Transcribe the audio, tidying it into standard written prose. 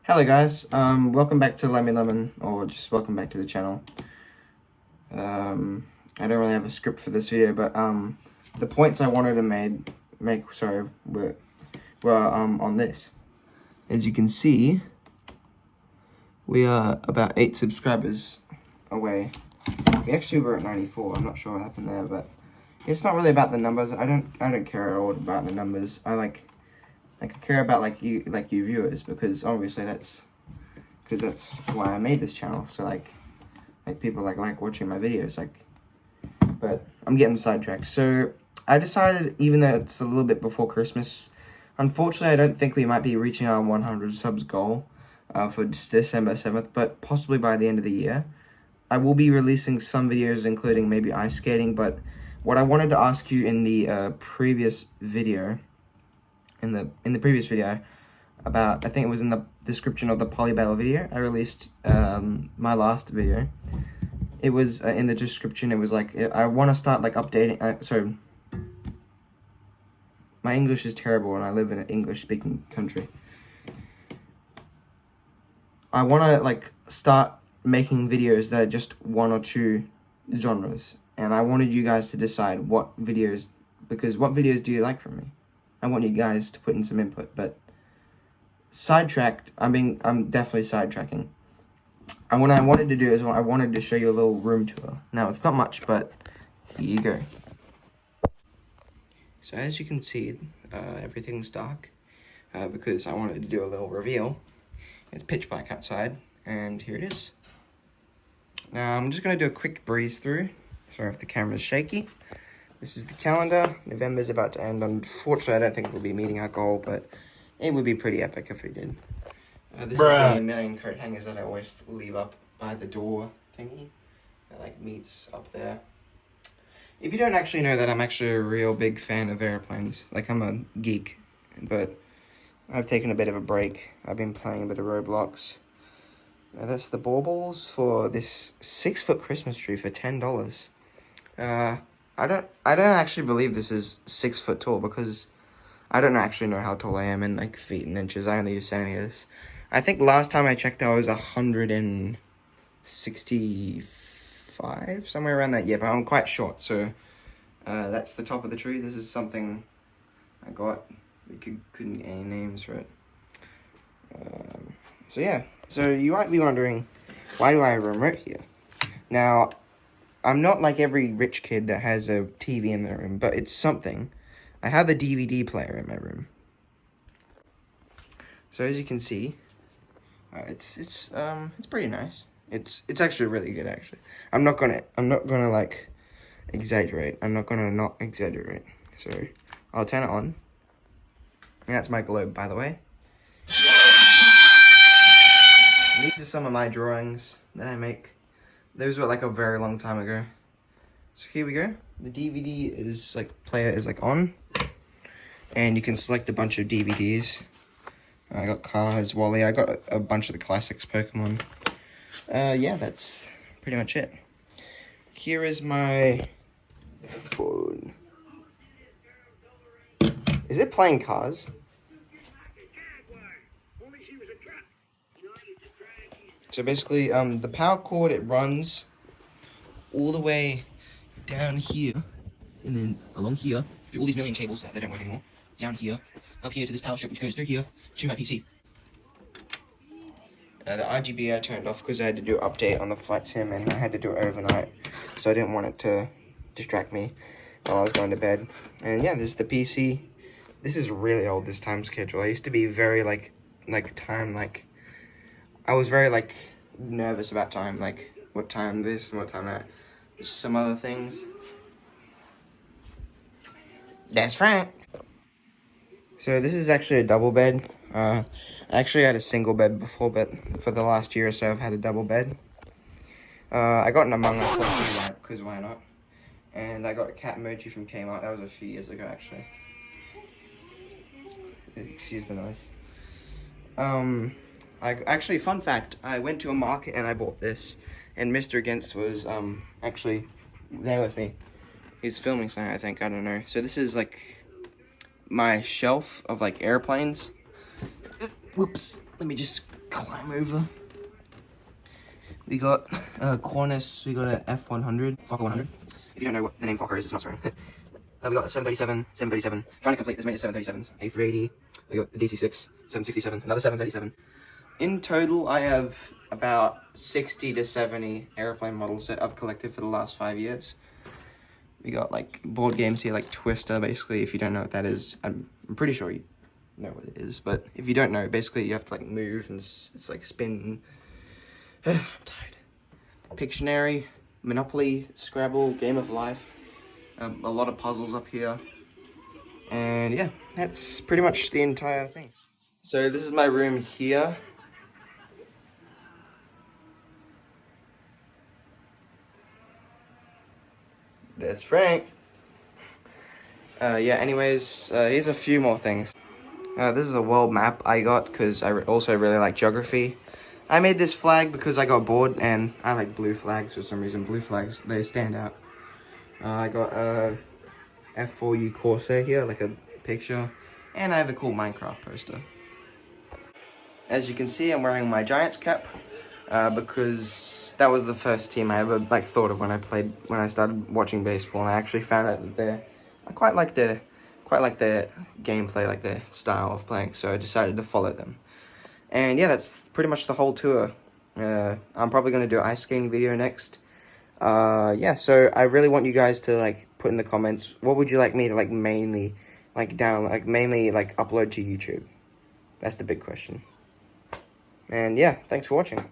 Hello guys, welcome back to LEMMY, or just welcome back to the channel. I don't really have a script for this video, but the points I wanted to make were on this. As you can see, we are about 8 subscribers away. We actually were at 94. I'm not sure what happened there, but it's not really about the numbers. I don't care at all about the numbers. I care about like you viewers, because obviously that's why I made this channel. So like people like watching my videos, but I'm getting sidetracked. So I decided, even though it's a little bit before Christmas, unfortunately I don't think we might be reaching our 100 subs goal for December 7th, but possibly by the end of the year. I will be releasing some videos, including maybe ice skating. But what I wanted to ask you in the previous video, in the previous video, about, I think it was in the description of the Polybell video I released, my last video. It was in the description. It was like, I want to start like updating. So my English is terrible, and I live in an English-speaking country. I want to like start making videos that are just one or two genres, and I wanted you guys to decide what videos, because what videos do you like from me? I want you guys to put in some input. But sidetracked, I'm definitely sidetracking. And what I wanted to do is, I wanted to show you a little room tour. Now, it's not much, but here you go. So as you can see, everything's dark, because I wanted to do a little reveal. It's pitch black outside, and here it is. Now, I'm just going to do a quick breeze through. Sorry if the camera's shaky. This is the calendar. November's about to end. Unfortunately, I don't think we'll be meeting our goal, but it would be pretty epic if we did. This is the million coat hangers that I always leave up by the door thingy. That like meets up there. If you don't actually know that, I'm actually a real big fan of airplanes. Like, I'm a geek, but I've taken a bit of a break. I've been playing a bit of Roblox. Now, that's the baubles for this 6-foot Christmas tree for $10. I don't actually believe this is 6 foot tall, because I don't actually know how tall I am in like feet and inches. I only use centimeters. I think last time I checked I was 165, somewhere around that. Yeah, but I'm quite short. So that's the top of the tree. This is something I got. We couldn't get any names for it. So yeah. So you might be wondering, why do I have a remote here? Now, I'm not like every rich kid that has a TV in their room, but it's something. I have a DVD player in my room. So as you can see, it's pretty nice. It's actually really good, actually. I'm not gonna like exaggerate. I'm not gonna not exaggerate. So I'll turn it on. And that's my globe, by the way. And these are some of my drawings that I make. Those were like a very long time ago. So here we go. The DVD is player is on, and you can select a bunch of DVDs. I got Cars, Wally. I got a bunch of the classics, Pokemon. Yeah, that's pretty much it. Here is my phone. Is it playing Cars? So basically, the power cord, it runs all the way down here, and then along here, through all these million cables that they don't work anymore, down here, up here to this power strip, which goes through here to my PC. The RGB I turned off because I had to do an update on the flight sim, and I had to do it overnight, so I didn't want it to distract me while I was going to bed. And yeah, this is the PC. This is really old, this time schedule. I used to be very I was very nervous about time, what time this and what time that. Just some other things. That's right. So this is actually a double bed. I actually had a single bed before, but for the last year or so I've had a double bed. I got an Among Us because why not? And I got a cat emoji from Kmart. That was a few years ago, actually. Excuse the noise. Actually, fun fact, I went to a market and I bought this, and Mr. Against was actually there with me. He's filming something, I think, I don't know. So this is my shelf of airplanes. Whoops, let me just climb over. We got Cornice, we got a F100, Fokker 100. If you don't know what the name Fokker is, it's not sorry. We got 737, 737. Trying to complete as many 737s. A380. We got the DC-6, 767, another 737. In total, I have about 60 to 70 airplane models that I've collected for the last 5 years. We got like board games here, like Twister. Basically, if you don't know what that is, I'm pretty sure you know what it is. But if you don't know, basically you have to like move and it's like spin. I'm tired. Pictionary, Monopoly, Scrabble, Game of Life. A lot of puzzles up here. And yeah, that's pretty much the entire thing. So this is my room here. There's Frank. Yeah, anyways, here's a few more things. This is a world map I got because I also really like geography. I made this flag because I got bored and I like blue flags for some reason. Blue flags, they stand out. I got a F4U Corsair here, like a picture. And I have a cool Minecraft poster. As you can see, I'm wearing my Giants cap. Because that was the first team I ever like thought of when I started watching baseball, and I actually found out that I quite like their gameplay, like their style of playing. So I decided to follow them. And yeah, that's pretty much the whole tour. I'm probably gonna do an ice skating video next. Yeah, so I really want you guys to like put in the comments what would you like me to like mainly upload to YouTube. That's the big question. And yeah, thanks for watching.